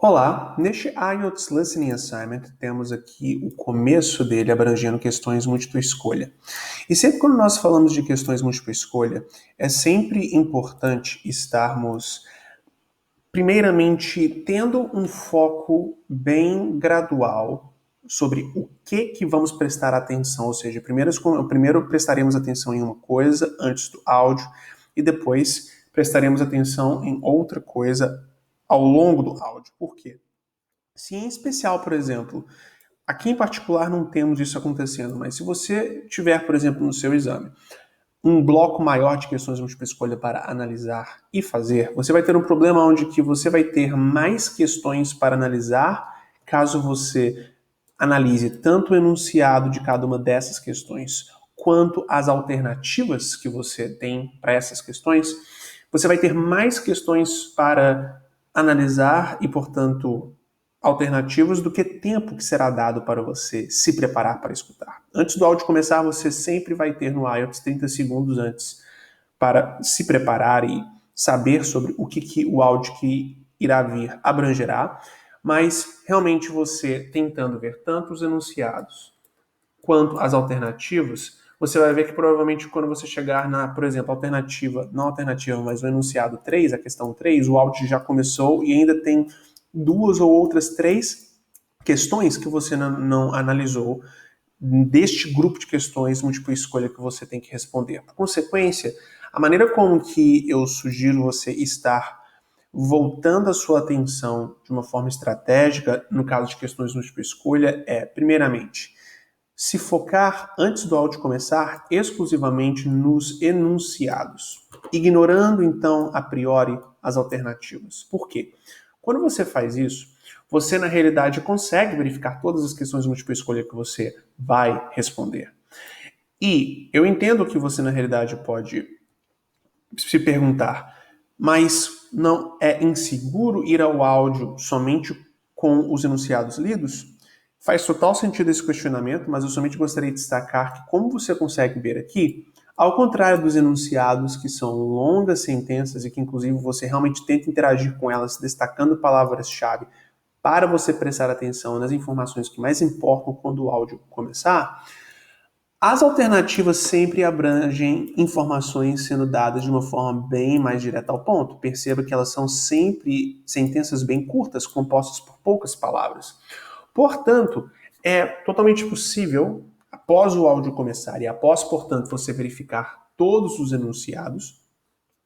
Olá, neste IELTS Listening Assignment temos aqui o começo dele abrangendo questões múltipla escolha. E sempre quando nós falamos de questões múltipla escolha, é sempre importante estarmos, primeiramente, tendo um foco bem gradual sobre o que vamos prestar atenção, ou seja, primeiro prestaremos atenção em uma coisa antes do áudio e depois prestaremos atenção em outra coisa ao longo do áudio. Por quê? Se em especial, por exemplo, aqui em particular não temos isso acontecendo, mas se você tiver, por exemplo, no seu exame, um bloco maior de questões de múltipla escolha para analisar e fazer, você vai ter um problema onde que você vai ter mais questões para analisar caso você analise tanto o enunciado de cada uma dessas questões quanto as alternativas que você tem para essas questões. Você vai ter mais questões para analisar e, portanto, alternativas do que tempo que será dado para você se preparar para escutar. Antes do áudio começar, você sempre vai ter no IELTS 30 segundos antes para se preparar e saber sobre o que o áudio que irá vir abrangerá, mas realmente você tentando ver tanto os enunciados quanto as alternativas, você vai ver que provavelmente quando você chegar na, por exemplo, não alternativa, mas o enunciado 3, a questão 3, o áudio já começou e ainda tem duas ou outras três questões que você não analisou deste grupo de questões múltipla escolha que você tem que responder. Por consequência, a maneira como que eu sugiro você estar voltando a sua atenção de uma forma estratégica, no caso de questões múltipla escolha, é, primeiramente, se focar, antes do áudio começar, exclusivamente nos enunciados, ignorando, então, a priori, as alternativas. Por quê? Quando você faz isso, você, na realidade, consegue verificar todas as questões de múltipla escolha que você vai responder. E eu entendo que você, na realidade, pode se perguntar, mas não é inseguro ir ao áudio somente com os enunciados lidos? Faz total sentido esse questionamento, mas eu somente gostaria de destacar que, como você consegue ver aqui, ao contrário dos enunciados, que são longas sentenças e que, inclusive, você realmente tenta interagir com elas, destacando palavras-chave para você prestar atenção nas informações que mais importam quando o áudio começar, as alternativas sempre abrangem informações sendo dadas de uma forma bem mais direta ao ponto. Perceba que elas são sempre sentenças bem curtas, compostas por poucas palavras. Portanto, é totalmente possível, após o áudio começar e após, portanto, você verificar todos os enunciados,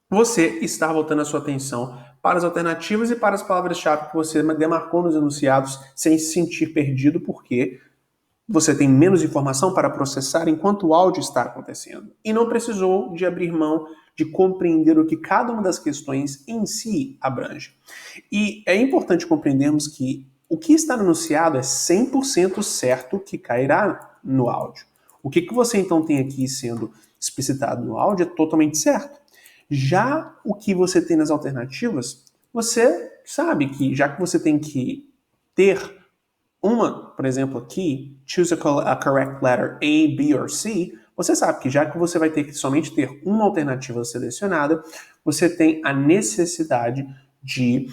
você estar voltando a sua atenção para as alternativas e para as palavras-chave que você demarcou nos enunciados sem se sentir perdido, porque você tem menos informação para processar enquanto o áudio está acontecendo. E não precisou de abrir mão de compreender o que cada uma das questões em si abrange. E é importante compreendermos que o que está anunciado é 100% certo que cairá no áudio. O que você então tem aqui sendo explicitado no áudio é totalmente certo. Já o que você tem nas alternativas, você sabe que já que você tem que ter por exemplo, aqui, choose a correct letter A, B or C, você sabe que já que você vai ter que somente ter uma alternativa selecionada, você tem a necessidade de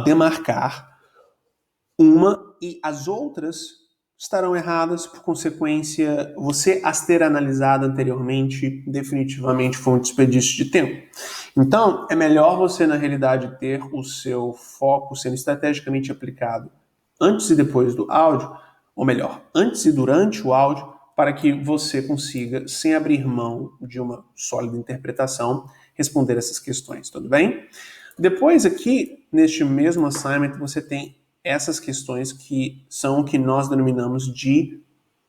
demarcar uma e as outras estarão erradas, por consequência, você as ter analisado anteriormente definitivamente foi um desperdício de tempo. Então, é melhor você, na realidade, ter o seu foco sendo estrategicamente aplicado antes e depois do áudio, ou melhor, antes e durante o áudio, para que você consiga, sem abrir mão de uma sólida interpretação, responder essas questões, tudo bem? Depois aqui, neste mesmo assignment, você tem essas questões que são o que nós denominamos de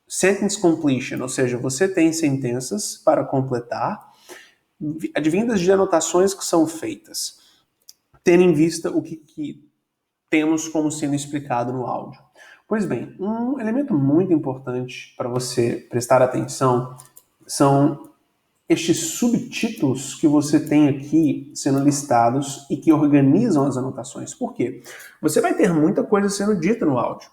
sentence completion, ou seja, você tem sentenças para completar, advindas de anotações que são feitas, tendo em vista o que temos como sendo explicado no áudio. Pois bem, um elemento muito importante para você prestar atenção são estes subtítulos que você tem aqui sendo listados e que organizam as anotações. Por quê? Você vai ter muita coisa sendo dita no áudio.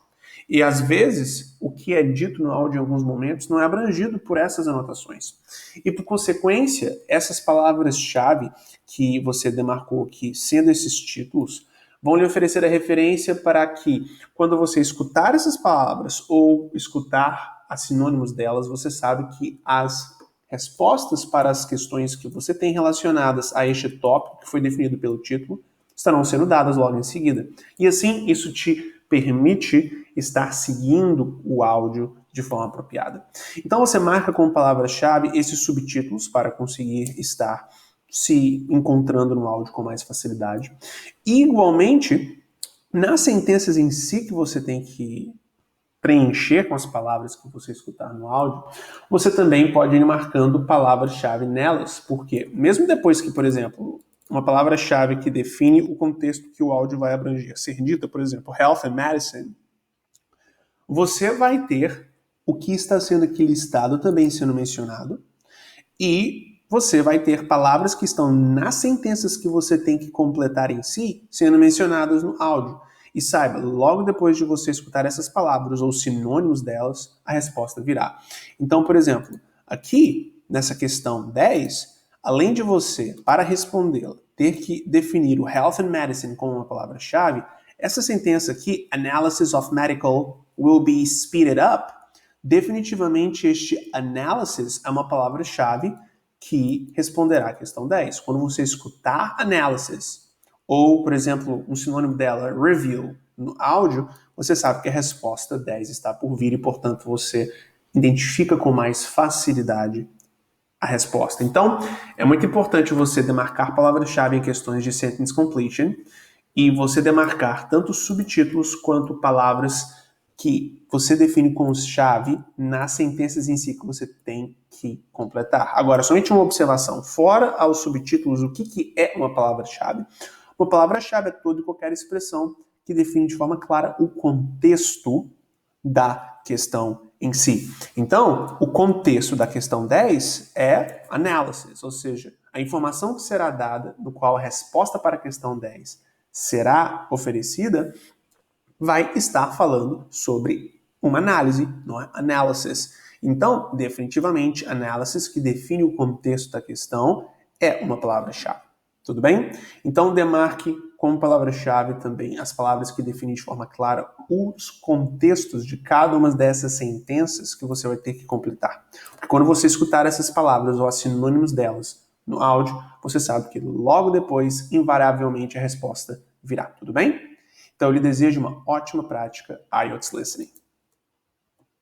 E às vezes, o que é dito no áudio em alguns momentos não é abrangido por essas anotações. E por consequência, essas palavras-chave que você demarcou aqui, sendo esses títulos, vão lhe oferecer a referência para que, quando você escutar essas palavras ou escutar as sinônimos delas, você sabe que as respostas para as questões que você tem relacionadas a este tópico, que foi definido pelo título, estarão sendo dadas logo em seguida. E assim, isso te permite estar seguindo o áudio de forma apropriada. Então você marca como palavra-chave esses subtítulos para conseguir estar se encontrando no áudio com mais facilidade. E, igualmente, nas sentenças em si que você tem que preencher com as palavras que você escutar no áudio, você também pode ir marcando palavras-chave nelas, porque mesmo depois que, por exemplo, uma palavra-chave que define o contexto que o áudio vai abranger ser dita, por exemplo, health and medicine, você vai ter o que está sendo aqui listado também sendo mencionado, e você vai ter palavras que estão nas sentenças que você tem que completar em si sendo mencionadas no áudio. E saiba, logo depois de você escutar essas palavras ou sinônimos delas, a resposta virá. Então, por exemplo, aqui nessa questão 10, além de você, para respondê-la, ter que definir o health and medicine como uma palavra-chave, essa sentença aqui, analysis of medical will be speeded up, definitivamente este analysis é uma palavra-chave que responderá à questão 10. Quando você escutar analysis, ou, por exemplo, um sinônimo dela, review, no áudio, você sabe que a resposta 10 está por vir e, portanto, você identifica com mais facilidade a resposta. Então, é muito importante você demarcar palavra-chave em questões de sentence completion e você demarcar tanto subtítulos quanto palavras que você define como chave nas sentenças em si que você tem que completar. Agora, somente uma observação. Fora aos subtítulos, o que é uma palavra-chave? Uma palavra-chave é toda e qualquer expressão que define de forma clara o contexto da questão em si. Então, o contexto da questão 10 é analysis, ou seja, a informação que será dada, no qual a resposta para a questão 10 será oferecida, vai estar falando sobre uma análise, não é? Analysis. Então, definitivamente, analysis, que define o contexto da questão, é uma palavra-chave. Tudo bem? Então, demarque como palavra-chave também as palavras que definem de forma clara os contextos de cada uma dessas sentenças que você vai ter que completar. Porque quando você escutar essas palavras ou os sinônimos delas no áudio, você sabe que logo depois, invariavelmente, a resposta virá. Tudo bem? Então, eu lhe desejo uma ótima prática IELTS Listening.